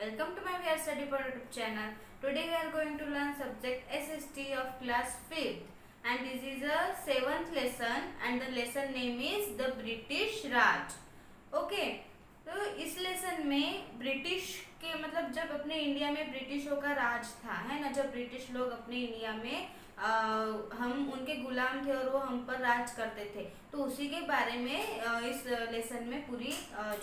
Welcome to my VR Study for YouTube channel. Today we are going to learn subject SST of class 5th and this is a 7th lesson and the lesson name is the British Raj. Okay, तो इस lesson में British के मतलब जब अपने India में ब्रिटिशों का राज था, है ना, जब ब्रिटिश लोग अपने इंडिया में हम उनके गुलाम थे और वो हम पर राज करते थे, तो उसी के बारे में इस लेसन में पूरी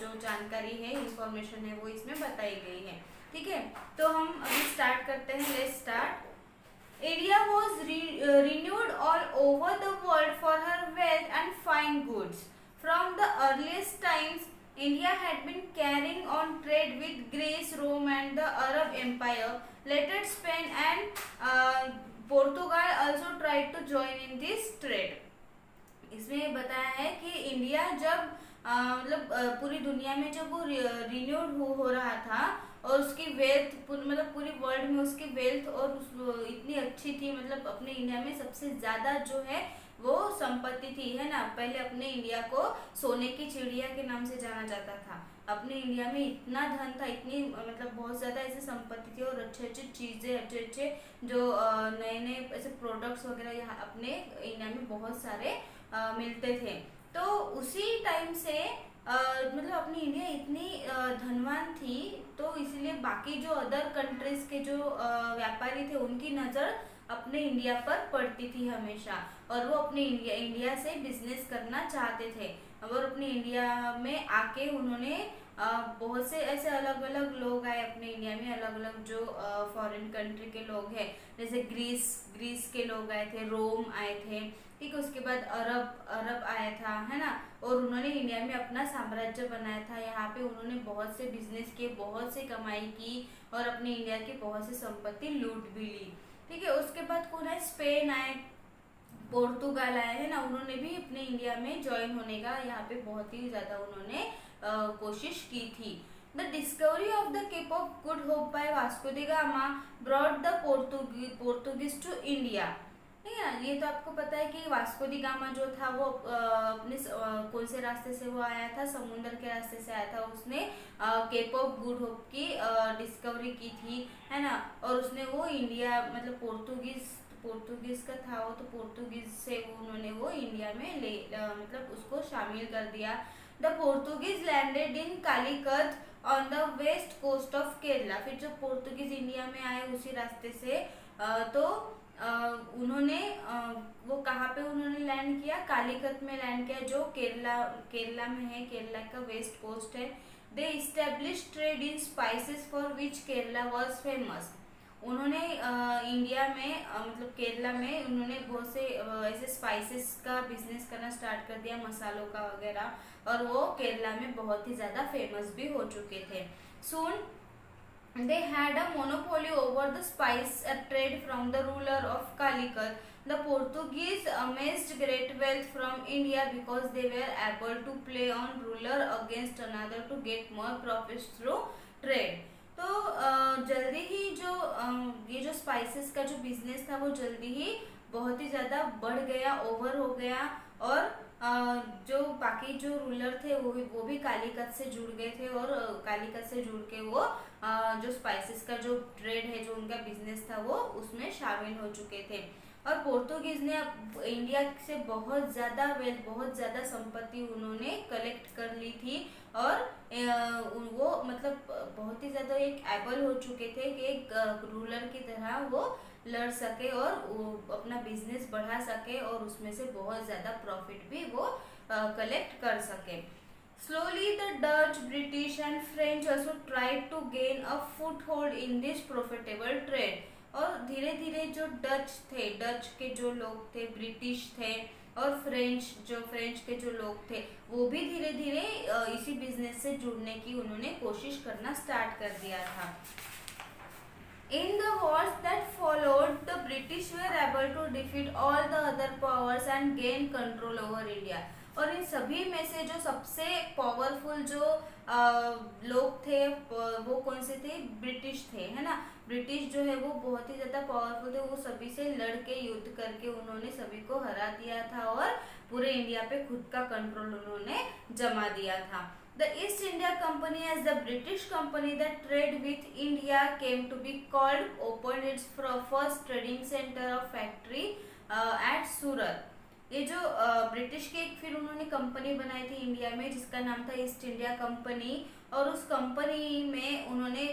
जो जानकारी है, इंफॉर्मेशन है, वो इसमें बताई गई है। ठीक है, तो हम अभी स्टार्ट करते हैं। Let's start. India was renewed all over the world for her wealth and fine goods. From the earliest times India had been carrying on trade with Greece, Rome and the Arab Empire. Later Spain and Portugal also tried to join in this trade. इसमें बताया है कि India जब मतलब पूरी दुनिया में जब वो रिन्यूड हो रहा था और उसकी वेल्थ मतलब पूरी वर्ल्ड में उसकी वेल्थ और इतनी अच्छी थी, मतलब अपने इंडिया में सबसे ज़्यादा जो है वो संपत्ति थी, है ना। पहले अपने इंडिया को सोने की चिड़िया के नाम से जाना जाता था। अपने इंडिया में इतना धन था, इतनी मतलब बहुत ज़्यादा ऐसे संपत्ति थी और अच्छे अच्छे चीज़ें, अच्छे अच्छे जो नए नए ऐसे प्रोडक्ट्स वगैरह यहाँ अपने इंडिया में बहुत सारे मिलते थे। तो उसी टाइम से मतलब अपनी इंडिया इतनी धनवान थी, तो इसलिए बाकी जो अदर कंट्रीज के जो व्यापारी थे उनकी नज़र अपने इंडिया पर पड़ती थी हमेशा, और वो अपने इंडिया से बिजनेस करना चाहते थे। और अपने इंडिया में आके उन्होंने बहुत से ऐसे अलग अलग लोग आए अपने इंडिया में, अलग अलग जो फॉरेन कंट्री के लोग हैं, जैसे ग्रीस के लोग आए थे, रोम आए थे, ठीक है। उसके बाद अरब आया था, है ना, और उन्होंने इंडिया में अपना साम्राज्य बनाया था। यहाँ पे उन्होंने बहुत से बिजनेस किए, बहुत से कमाई की और अपने इंडिया की बहुत सी संपत्ति लूट भी ली, ठीक है। उसके बाद कौन है, स्पेन आए, पोर्तुगाल आए, है ना, उन्होंने भी अपने इंडिया में ज्वाइन होने का यहाँ पे बहुत ही ज़्यादा उन्होंने कोशिश की थी। The discovery of the Cape of Good Hope by Vasco da Gama brought the Portuguese to India. ठीक है, ये तो आपको पता है कि वास्को दी गामा जो था वो अपने कौन से रास्ते से वो आया था, समुद्र के रास्ते से आया था। उसने केप ऑफ गुड होप की डिस्कवरी की थी, है ना, और उसने वो इंडिया मतलब पोर्तुगीज का था वो, तो पोर्तुगीज से उन्होंने वो इंडिया में मतलब उसको शामिल कर दिया। The Portuguese landed in Calicut on the west coast of Kerala. फिर जो पोर्तुगीज इंडिया में आए उसी रास्ते से तो उन्होंने वो कहाँ पे उन्होंने लैंड किया, कालीकत में लैंड किया, जो केरला में है, केरला का वेस्ट कोस्ट है। दे establish trade in spices for which Kerala was famous. उन्होंने इंडिया में मतलब केरला में उन्होंने बहुत से ऐसे स्पाइसेस का बिजनेस करना स्टार्ट कर दिया, मसालों का वगैरह, और वो केरला में बहुत ही ज़्यादा फेमस भी हो चुके थे। सून they had a monopoly over the spice trade from the ruler of Calicut. The Portuguese amassed great wealth from India because they were able to play on ruler against another to get more profits through trade. तो जल्दी ही जो ये जो spices का जो business था वो जल्दी ही बहुत ही ज़्यादा बढ़ गया, ओवर हो गया, और जो बाकी जो रूलर थे वो भी कालीकत से जुड़ गए थे, और कालीकत से जुड़ के वो जो स्पाइसेस का जो ट्रेड है, जो उनका बिजनेस था, वो उसमें शामिल हो चुके थे। और पोर्तुगीज ने इंडिया से बहुत ज़्यादा वेल्थ, बहुत ज़्यादा संपत्ति उन्होंने कलेक्ट कर ली थी, और वो मतलब बहुत ही ज़्यादा एक एबल हो चुके थे कि एक रूलर की तरह वो लड़ सके और अपना बिजनेस बढ़ा सके और उसमें से बहुत ज़्यादा प्रॉफिट भी वो कलेक्ट कर सके। Slowly the Dutch, British and French also tried to gain a foothold in this profitable trade. और धीरे धीरे जो डच के जो लोग थे, ब्रिटिश थे, और फ्रेंच के जो लोग थे, वो भी धीरे धीरे इसी बिजनेस से जुड़ने की उन्होंने कोशिश करना स्टार्ट कर दिया था। In the wars that followed, the British were able to defeat all the other powers and gain control over India. और इन सभी में से जो सबसे पावरफुल जो लोग थे वो कौन से थे, ब्रिटिश थे, है ना। ब्रिटिश जो है वो बहुत ही ज़्यादा पावरफुल थे, वो सभी से लड़ के युद्ध करके उन्होंने सभी को हरा दिया था और पूरे इंडिया पे खुद का कंट्रोल उन्होंने जमा दिया था। The East India Company, as the British company that trade with India, came to be called, opened its first trading center of factory at Surat. ये जो ब्रिटिश के फिर उन्होंने कंपनी बनाई थी इंडिया में जिसका नाम था ईस्ट इंडिया कंपनी, और उस कंपनी में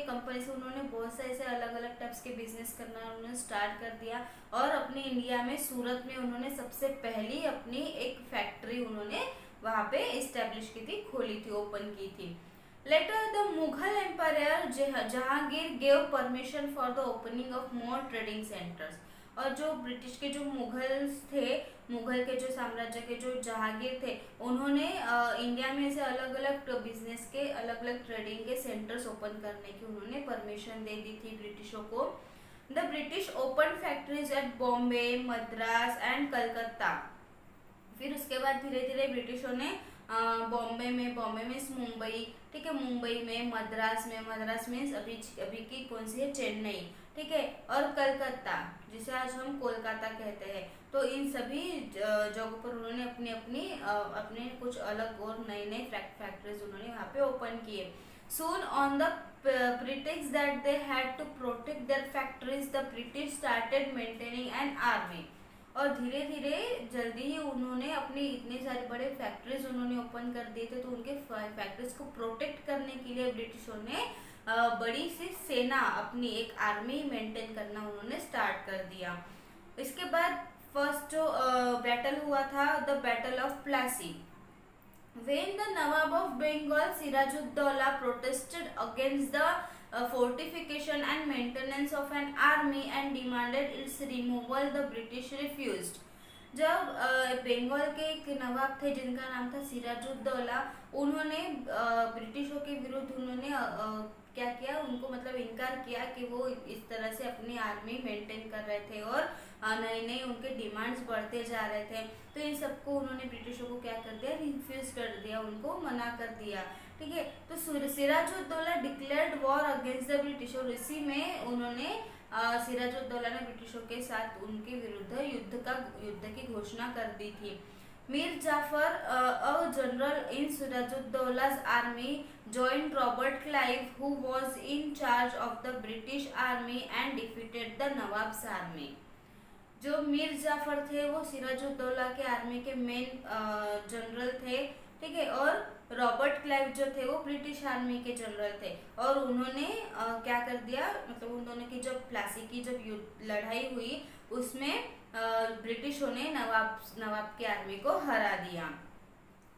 कंपनी से उन्होंने बहुत से ऐसे अलग अलग टाइप्स के बिजनेस करना उन्होंने स्टार्ट कर दिया, और अपनी इंडिया में सूरत में उन्होंने सबसे पहली अपनी एक फैक्ट्री उन्होंने वहाँ पे इस्टेब्लिश की थी, खोली थी, ओपन की थी. Later the Mughal empire Jahangir gave permission for the opening of more trading centres. और जो ब्रिटिश के जो मुगल्स थे, मुगल के जो साम्राज्य के जो जहांगीर थे, उन्होंने इंडिया में से अलग अलग बिजनेस के अलग अलग ट्रेडिंग के सेंटर्स ओपन करने की उन्होंने परमिशन दे दी थी ब्रिटिशों को. The British open factories at Bombay, Madras and Calcutta. फिर उसके बाद धीरे धीरे ब्रिटिशों ने बॉम्बे मीन्स मुंबई, ठीक है, मुंबई में, मद्रास मीन्स अभी की कौन सी है, चेन्नई, ठीक है, और कलकत्ता जिसे आज हम कोलकाता कहते हैं. तो इन सभी जगहों पर उन्होंने अपने कुछ अलग और नई फैक्ट्रीज उन्होंने वहाँ पे ओपन किए. Soon on the pretext that they had to protect their factories, the British started maintaining an army. और धीरे धीरे जल्दी ही उन्होंने अपने इतने सारे बड़े फैक्ट्रीज उन्होंने ओपन कर दिए थे, तो उनके फैक्ट्रीज को प्रोटेक्ट करने के लिए ब्रिटिशों ने बड़ी सी सेना, अपनी एक आर्मी मेंटेन करना उन्होंने स्टार्ट कर दिया. इसके बाद फर्स्ट जो बैटल हुआ था, the battle of Plassey. When the Nawab of Bengal Sirajuddaulah protested against the fortification and maintenance of an army and demanded its removal, the British refused. जब बंगाल के एक नवाब थे जिनका नाम था सिराजुद्दौला, उन्होंने ब्रिटिशों के विरुद्ध उन्होंने क्या किया, उनको मतलब इनकार किया कि वो इस तरह से अपनी आर्मी मेंटेन कर रहे थे और नए उनके डिमांड्स बढ़ते जा रहे थे. तो इन सबको उन्होंने ब्रिटिशों को क्या कर दिया, रिफ्यूज कर दिया, उनको मना कर दिया, ठीक है. तो Sirajuddaulah declared war against the British, और इसी में उन्होंने सिराजुद्दौला ने ब्रिटिशों के साथ उनके विरुद्ध युद्ध की घोषणा कर दी थी. Mir Jafar, a general in Sirajuddaulah army, joined Robert Clive, who was in charge of the British army, and defeated the Nawab's army. जो मीर जाफर थे वो सिराजुद्दौला के आर्मी के मेन जनरल थे, ठीक है, और रॉबर्ट क्लाइव जो थे वो ब्रिटिश आर्मी के जनरल थे. और उन्होंने क्या कर दिया, मतलब उन्होंने की जब प्लासी की जब लड़ाई हुई उसमें ब्रिटिशों ने नवाब की आर्मी को हरा दिया.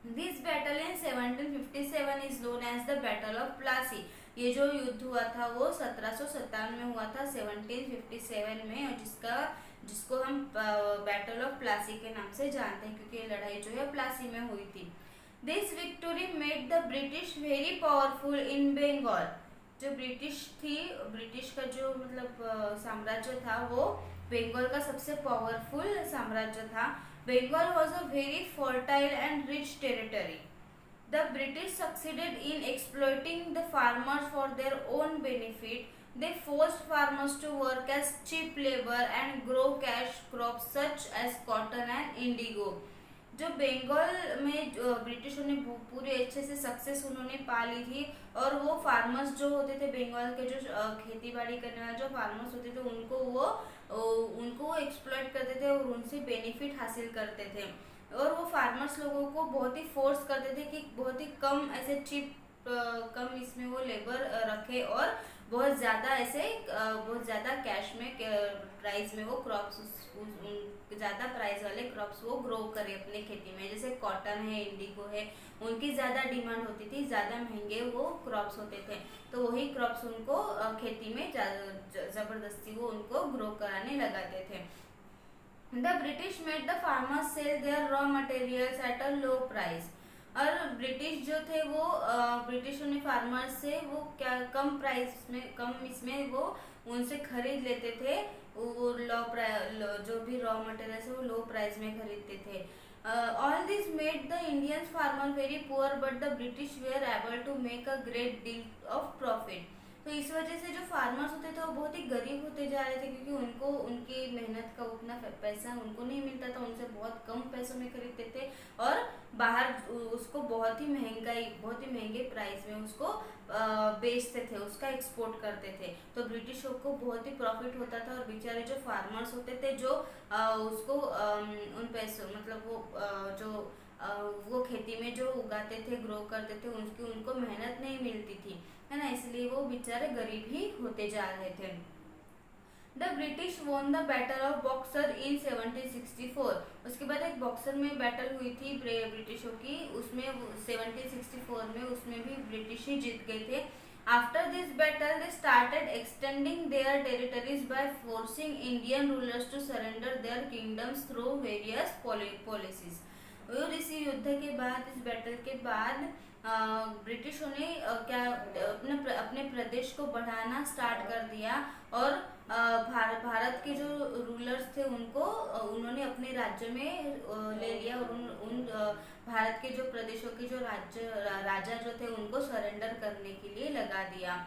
This battle in 1757 is known as the battle of Plassey. ये जो युद्ध हुआ था वो 1757 में हुआ था, 1757 में, और जिसको हम बैटल ऑफ प्लासी के नाम से जानते हैं क्योंकि ये लड़ाई जो है प्लासी में हुई थी. This victory made the British very powerful in Bengal. जो ब्रिटिश का जो मतलब साम्राज्य था वो बंगाल का सबसे पावरफुल साम्राज्य था. Bengal was a very fertile and rich territory. The British succeeded in exploiting the farmers for their own benefit. They forced farmers to work as cheap labor and grow cash crops such as cotton and indigo. जो बंगाल में ब्रिटिशों ने पूरी अच्छे से success उन्होंने पा ली थी, और वो फार्मर्स जो होते थे बंगाल के जो खेती बाड़ी करने वाले जो फार्मर्स होते थे उनको एक्सप्लॉइट करते थे और उनसे बेनिफिट हासिल करते थे. और वो फार्मर्स लोगों को बहुत ही फोर्स करते थे कि बहुत ही कम ऐसे कम इसमें वो लेबर रखे और बहुत ज़्यादा कैश में प्राइस में वो क्रॉप्स ज़्यादा प्राइस वाले क्रॉप्स वो ग्रो करे अपने खेती में. जैसे कॉटन है, इंडिगो है, उनकी ज़्यादा डिमांड होती थी, ज़्यादा महंगे वो क्रॉप्स होते थे, तो वही क्रॉप्स उनको खेती में ज़बरदस्ती वो उनको ग्रो कराने लगाते थे. The British made the farmers sell their raw materials at a low price. और ब्रिटिश जो थे वो ब्रिटिशों ने फार्मर्स से वो क्या कम प्राइस में इसमें वो उनसे खरीद लेते थे. वो जो भी रॉ मटेरियल्स है वो लो प्राइस में खरीदते थे. All this made the Indian farmer very poor, but the British were able to make a great deal of profit. तो इस वजह से जो फार्मर्स होते थे वो बहुत ही गरीब होते जा रहे थे, क्योंकि उनको उनकी मेहनत का उतना पैसा उनको नहीं मिलता था, उनसे बहुत कम पैसों में खरीदते थे और बाहर उसको बहुत ही महंगे प्राइस में उसको बेचते थे, उसका एक्सपोर्ट करते थे। तो ब्रिटिशों को बहुत ही प्रॉफिट होता था और बेचारे जो फार्मर्स होते थे जो उसको उन पैसों मतलब वो खेती में जो उगाते थे, ग्रो करते थे, उसकी उनको मेहनत नहीं मिलती थी, है ना, इसलिए वो बेचारे गरीब ही होते जा रहे थे। The British won the battle of boxer इन 1764। उसके बाद एक बॉक्सर में बैटल हुई थी ब्रिटिशों की, उसमें 1764 में उसमें भी ब्रिटिश ही जीत गए थे। After this battle they started extending their territories by forcing Indian rulers to surrender their kingdoms through various policies. और इसी युद्ध के बाद, इस बैटल के बाद ब्रिटिशों ने अपने प्रदेश को बढ़ाना स्टार्ट कर दिया और भारत के जो रूलर्स थे उनको उन्होंने अपने राज्य में ले लिया और उन भारत के जो प्रदेशों के जो राजा जो थे उनको सरेंडर करने के लिए लगा दिया।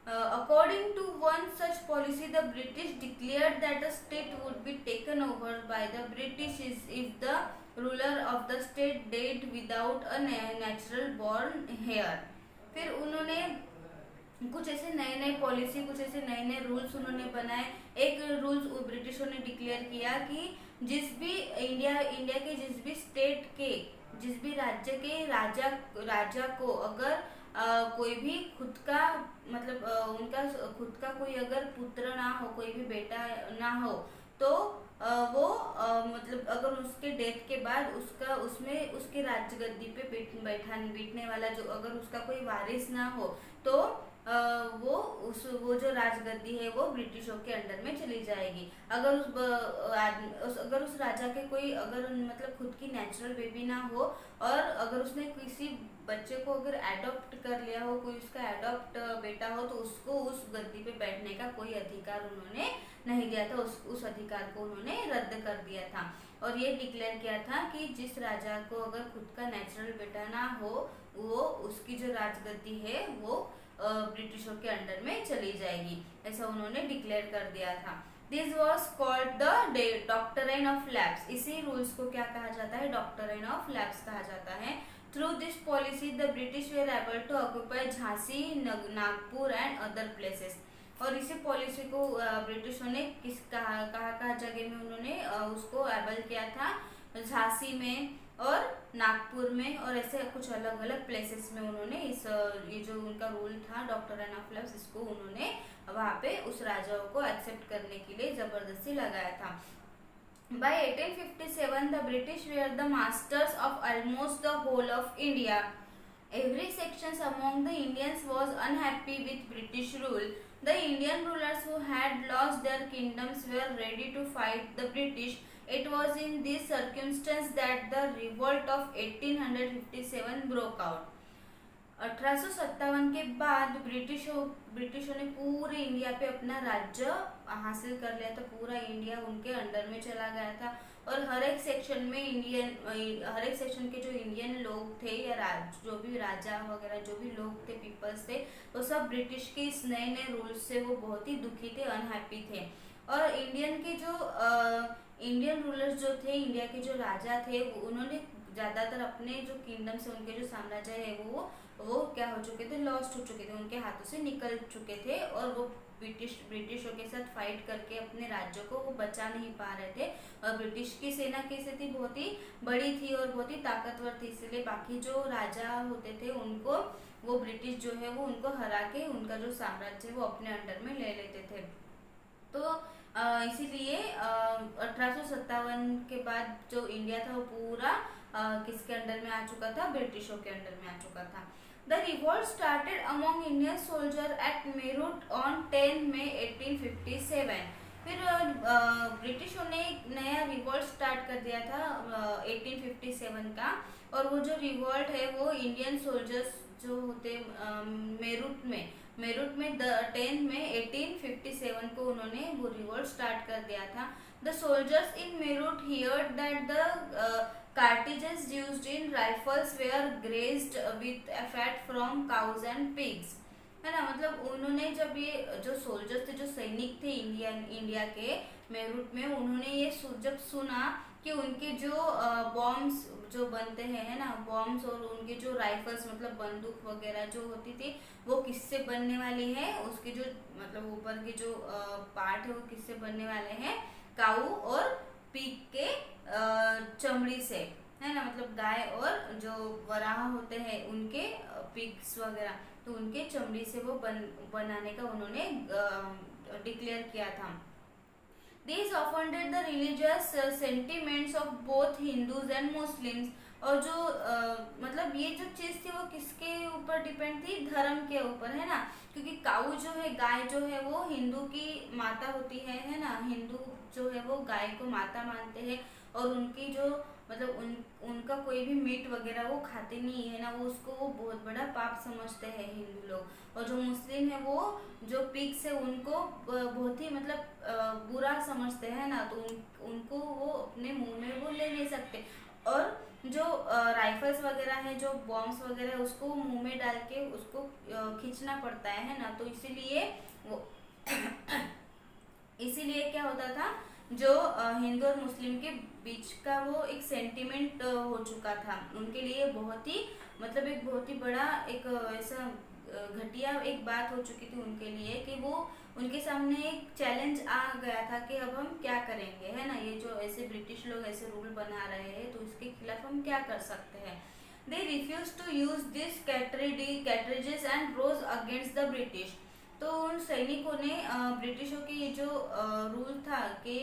According to one such policy, the British declared that the state would be taken over by the British if the ruler of the state died without a natural born heir। फिर उन्होंने कुछ ऐसे नए पॉलिसी, कुछ ऐसे नए rules उन्होंने बनाए। एक रूल्स ब्रिटिशों ने डिक्लेयर किया कि जिस भी इंडिया के जिस भी स्टेट के, जिस भी राज्य के राजा को अगर कोई भी खुद का मतलब उनका खुद का कोई अगर पुत्र ना हो, कोई भी बेटा ना हो, तो वो मतलब अगर उसके डेथ के बाद उसमें उसके राजगद्दी पे बैठने वाला जो अगर उसका कोई वारिस ना हो, तो वो जो राजगद्दी है वो ब्रिटिशों के अंडर में चली जाएगी। अगर उस राजा के कोई अगर मतलब खुद की नेचुरल बेबी ना हो और अगर उसने किसी बच्चे को अगर एडॉप्ट कर लिया हो, कोई उसका एडॉप्ट बेटा हो, तो उसको उस गद्दी पे बैठने का कोई अधिकार उन्होंने नहीं दिया था, उस अधिकार को उन्होंने रद्द कर दिया था और ये डिक्लेयर किया था कि जिस राजा को अगर खुद का नेचुरल बेटा ना हो, वो उसकी जो राजगद्दी है वो ब्रिटिशों के अंडर में चली जाएगी, ऐसा उन्होंने डिक्लेयर कर दिया था। This was called the doctrine of lapse. इसी रूल्स को क्या कहा जाता है? डॉक्ट्राइन ऑफ लैप्स कहा जाता है। Through this policy the British were able to occupy Jhansi, Nagpur and other places. और इसी पॉलिसी को ब्रिटिशों ने कहा जगह में उन्होंने उसको एबल किया था, झांसी में और नागपुर में और ऐसे कुछ अलग अलग प्लेसेस में उन्होंने ये जो उनका रूल था डॉक्ट्राइन ऑफ लैप्स, इसको उन्होंने वहाँ पे उस राजाओं को एक्सेप्ट करने के लिए जबरदस्ती लगाया था। By 1857 the British were the masters of almost the whole of India. Every section among the Indians was unhappy with British rule. The Indian rulers who had lost their kingdoms were ready to fight the British. It was in this circumstance that the revolt of 1857 broke out. 1857 के बाद ब्रिटिशों ने पूरे India पे अपना राज्य हासिल कर लिया था, पूरा इंडिया उनके अंडर में चला गया था और हर एक सेक्शन के जो इंडियन लोग थे या जो भी राजा वगैरह जो भी लोग थे, पीपल्स थे, वो सब ब्रिटिश के इस नए रूल्स से वो बहुत ही दुखी थे, अनहैप्पी थे। और इंडियन रूलर्स जो थे, इंडिया के जो राजा थे, उन्होंने ज़्यादातर अपने जो किंगडम से उनके जो साम्राज्य है वो क्या हो चुके थे, लॉस्ट हो चुके थे, उनके हाथों से निकल चुके थे और वो ब्रिटिशों के साथ फाइट करके अपने राज्यों को वो बचा नहीं पा रहे थे। और ब्रिटिश की सेना की स्थिति बहुत ही बड़ी थी और बहुत ही ताकतवर थी, इसलिए बाकी जो राजा होते थे उनको वो ब्रिटिश जो है वो उनको हरा के उनका जो साम्राज्य वो अपने अंडर में ले लेते थे। तो इसीलिए 1857 के बाद जो इंडिया था वो पूरा किसके अंडर में आ चुका था? ब्रिटिशों के अंडर में आ चुका था। The revolt started among Indian soldiers at Meerut on 10 May 1857। फिर ब्रिटिशों ने एक नया रिवॉल्ट स्टार्ट कर दिया था 1857 का, और वो जो रिवॉल्ट है वो इंडियन सोल्जर्स जो होते मेरठ में 10 मई 1857 को उन्होंने वो रिवॉल्ट स्टार्ट कर दिया था। The soldiers in Meerut heard that the cartridges used in rifles were grazed with fat from cows and pigs, है ना। मतलब उन्होंने जब ये जो सोल्जर्स थे, जो सैनिक थे इंडिया के मेरठ में, उन्होंने ये जब सुना कि उनके जो बॉम्ब्स जो बनते हैं, है ना, बॉम्ब्स और उनके जो राइफल्स मतलब बंदूक वगैरह जो होती थी वो किससे बनने वाली है, उसके जो मतलब ऊपर के जो पार्ट है वो किससे बनने वाले हैं, काऊ और पीक के चमड़ी से, है ना। मतलब गाय और जो वराह होते हैं उनके पिग्स वगैरह, तो उनके चमड़ी से वो बनाने का उन्होंने डिक्लेयर किया था। These offended the religious sentiments of both Hindus and Muslims। और जो मतलब ये जो चीज थी वो किसके ऊपर डिपेंड थी, धर्म के ऊपर, है ना। क्योंकि काऊ जो है, गाय जो है, वो हिंदू की माता होती है ना। हिंदू जो है वो गाय को माता मानते हैं और उनकी जो मतलब उनका कोई भी मीट वगैरह वो खाते नहीं है ना, वो उसको वो बहुत बड़ा पाप समझते हैं हिंदू लोग। और जो मुस्लिम है वो जो पिग्स है उनको बहुत ही मतलब बुरा समझते हैं ना, तो उनको वो अपने मुंह में वो ले नहीं सकते। और जो राइफल्स वगैरह है, जो बॉम्ब्स वगैरह है, उसको मुंह में डाल के उसको खींचना पड़ता है ना। तो इसीलिए वो इसीलिए क्या होता था, जो हिंदू और मुस्लिम के बीच का वो एक सेंटिमेंट हो चुका था उनके लिए, बहुत ही मतलब एक बहुत ही बड़ा एक ऐसा घटिया एक बात हो चुकी थी उनके लिए कि वो उनके सामने एक चैलेंज आ गया था कि अब हम क्या करेंगे, है ना। ये जो ऐसे ब्रिटिश लोग ऐसे रूल बना रहे हैं तो इसके खिलाफ हम क्या कर सकते हैं। They refuse to use this cartridges and rose against the British. तो उन सैनिकों ने ब्रिटिशों के ये जो रूल था कि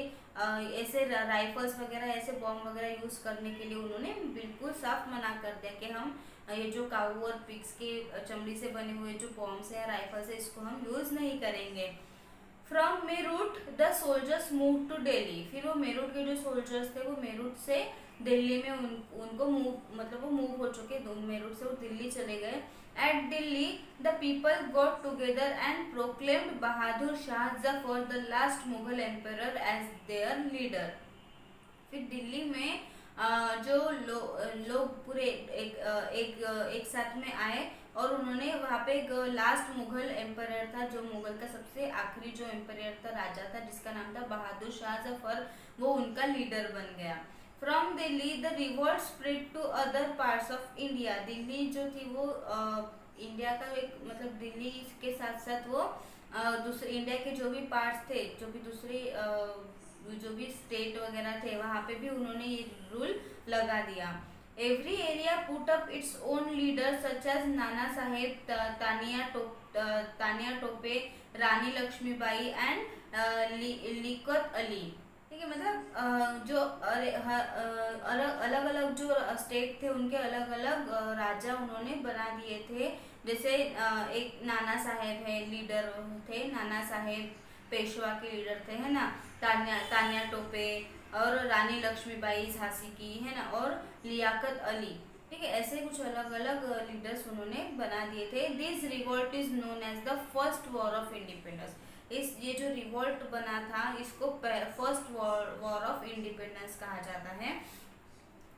ऐसे राइफल्स वगैरह ऐसे बॉम्ब वगैरह यूज करने के लिए उन्होंने बिल्कुल साफ मना कर दिया कि हम ये जो काऊ और पिग्स के चमड़ी से बने हुए जो बॉम्ब्स है, राइफल्स है, इसको हम यूज नहीं करेंगे। From Meerut the soldiers move to Delhi. फिर वो मेरठ के जो सोल्जर्स थे वो मेरठ से दिल्ली में उनको मतलब वो मूव हो चुके, मेरठ से वो दिल्ली चले गए। At Delhi the people got together and proclaimed Bahadur Shah Zafar the last Mughal emperor as their leader. फिर दिल्ली में जो लोग पूरे एक साथ में आए और उन्होंने वहाँ पे एक लास्ट मुगल एम्परर था, जो मुगल का सबसे आखिरी जो एम्परर था, राजा था, जिसका नाम था बहादुर शाह जफर, वो उनका लीडर बन गया। From Delhi the revolt spread to other parts of India. Delhi जो थी वो इंडिया का एक मतलब दिल्ली के साथ साथ वो दूसरे इंडिया के जो भी पार्ट्स थे, जो भी दूसरे जो भी स्टेट वगैरह थे, वहाँ पे भी उन्होंने ये रूल लगा दिया। Every area put up its own leader such as Nana Sahib, Tantia Tope, Rani Lakshmibai and Liaquat Ali. ठीक है। मतलब जो अलग अलग जो स्टेट थे उनके अलग अलग राजा उन्होंने बना दिए थे। जैसे एक नाना साहेब है, लीडर थे नाना साहेब, पेशवा के लीडर थे, है ना। तानिया टोपे और रानी लक्ष्मीबाई झांसी की, है ना, और लियाकत अली। ठीक है। ऐसे कुछ अलग अलग लीडर्स उन्होंने बना दिए थे। This revolt is known as the first war of independence. ये जो रिवोल्ट बना था इसको फर्स्ट वॉर ऑफ इंडिपेंडेंस कहा जाता है।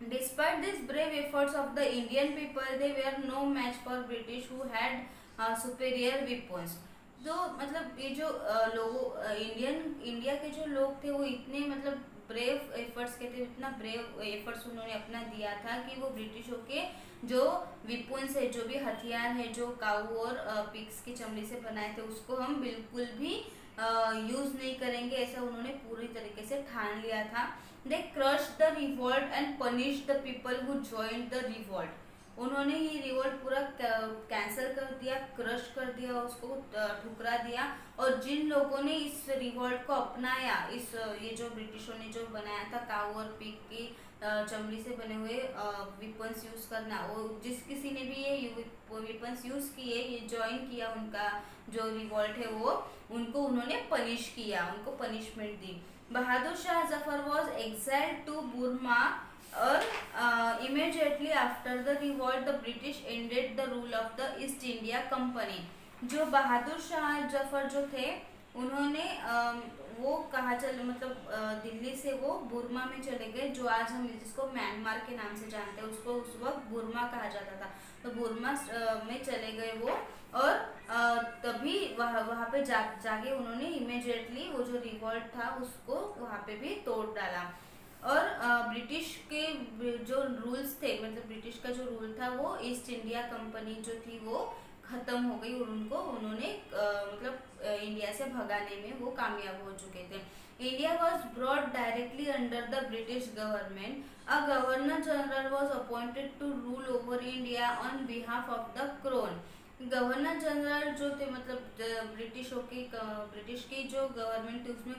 Despite this brave efforts of the Indian people, they were no match for British who had superior weapons. जो मतलब ये जो इंडिया के जो लोग थे वो इतने मतलब ब्रेव एफर्ट्स के थे, इतना ब्रेव एफर्ट्स उन्होंने अपना दिया था कि वो ब्रिटिशों के जो विपुन्स है, जो भी हथियार है, जो काऊ और पिग्स की चमड़ी से बनाए थे, उसको हम बिल्कुल भी यूज नहीं करेंगे, ऐसा उन्होंने पूरी तरीके से ठान लिया था। They crush the revolt and punish the people who joined the revolt. उन्होंने ये रिवोल्ट पूरा कैंसिल कर दिया, क्रश कर दिया, उसको ठुकरा दिया। और जिन लोगों ने इस रिवोल्ट को अपनाया, इस ये जो ब्रिटिशों ने जो बनाया था काऊ और पिग की चमड़ी से बने हुए वेपन्स यूज करना, वो जिस किसी ने भी ये वेपन्स यूज किए, ये ज्वाइन किया उनका जो रिवोल्ट है वो, उनको उन्होंने पनिश किया, उनको पनिशमेंट दी। Bahadur Shah Zafar was exiled to Burma और immediately after the revolt the British ended the rule of the East India Company। जो बहादुर शाह जफर जो थे उन्होंने वो कहाँ चले, मतलब दिल्ली से वो बुर्मा में चले गए, जो आज हम जिसको म्यांमार के नाम से जानते हैं, उसको उस वक्त बुर्मा कहा जाता था। तो बुर्मा में चले गए वो, और तभी वहाँ पे जाके उन्होंने इमीडिएटली वो जो रिवॉल्ट था उसको वहाँ पे भी तोड़ डाला। और ब्रिटिश के जो रूल्स थे, मतलब ब्रिटिश का जो रूल था, वो ईस्ट इंडिया कंपनी जो थी वो खत्म हो गई, और उनको उन्होंने मतलब इंडिया से भगाने में वो कामयाब हो चुके थे। India was brought directly under the British government. A governor general was appointed to rule over India on behalf of the crown. Governor general जो थे, मतलब ब्रिटिश की जो गवर्नमेंट थी उसमें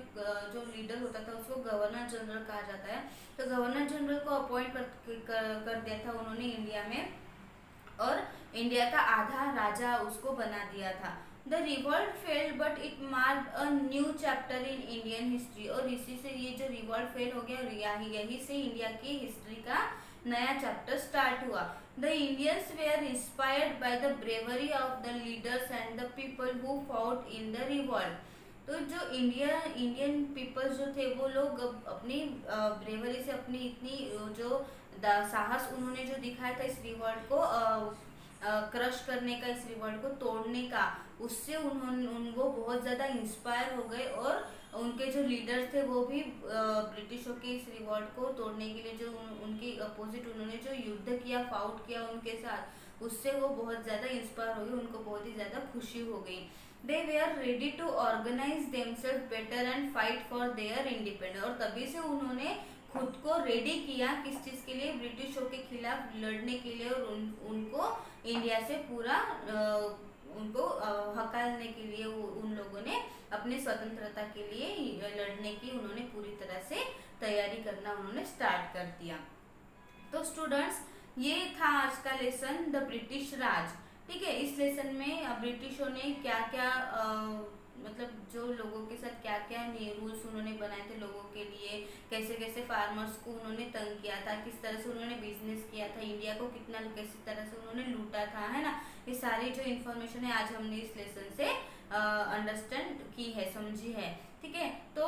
जो लीडर होता था उसको गवर्नर जनरल कहा जाता है। तो गवर्नर जनरल को अपॉइंट कर दिया था उन्होंने इंडिया में, और इंडिया का आधा राजा उसको बना दिया था। The revolt failed but it marked a new chapter in Indian history. और इसी से ये जो रिवॉल्ट फेल हो गया, यही से इंडिया की हिस्ट्री का नया चैप्टर स्टार्ट हुआ। The Indians were inspired by the bravery of the leaders and the people who fought in the revolt. तो जो इंडियन पीपल्स जो थे वो लोग अपनी ब्रेवरी से, अपनी इतनी जो साहस उन्होंने जो दिखाया था इस रिवॉल्ट को क्रश करने का, इस रिवॉल्ट को तोड़ने का, उससे उनको बहुत ज़्यादा इंस्पायर हो गए। और उनके जो लीडर्स थे वो भी ब्रिटिशों के इस रिवॉल्ट को तोड़ने के लिए जो उनके अपोजिट उन्होंने जो युद्ध किया, फाउट किया उनके साथ, उससे वो बहुत ज़्यादा इंस्पायर हो गए, उनको बहुत ही ज़्यादा खुशी हो गई। They were ready to organise themselves better and fight for their independence. और तभी से उन्होंने खुद को रेडी किया किस चीज़ के लिए, ब्रिटिशों के खिलाफ लड़ने के लिए, और उनको इंडिया से पूरा उनको हकालने के लिए उन लोगों ने अपने स्वतंत्रता के लिए लड़ने की उन्होंने पूरी तरह से तैयारी करना उन्होंने स्टार्ट कर दिया। तो स्टूडेंट्स, ये था आज का लेसन द ब्रिटिश राज। ठीक है, इस लेसन में ब्रिटिशों ने क्या क्या मतलब जो लोगों के साथ क्या क्या रूल्स उन्होंने बनाए थे लोगों के लिए, कैसे कैसे फार्मर्स को उन्होंने तंग किया था, किस तरह से उन्होंने बिजनेस किया था, इंडिया को कितना कैसी तरह से उन्होंने लूटा था, है ना। ये सारी जो इन्फॉर्मेशन है आज हमने इस लेसन से अंडरस्टैंड की है, समझी है। ठीक है, तो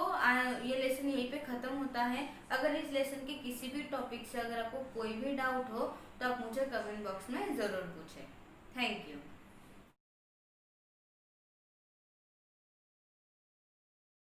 ये लेसन यहीं पे ख़त्म होता है। अगर इस लेसन के किसी भी टॉपिक से अगर आपको कोई भी डाउट हो तो आप मुझे कमेंट बॉक्स में ज़रूर पूछें। Thank you.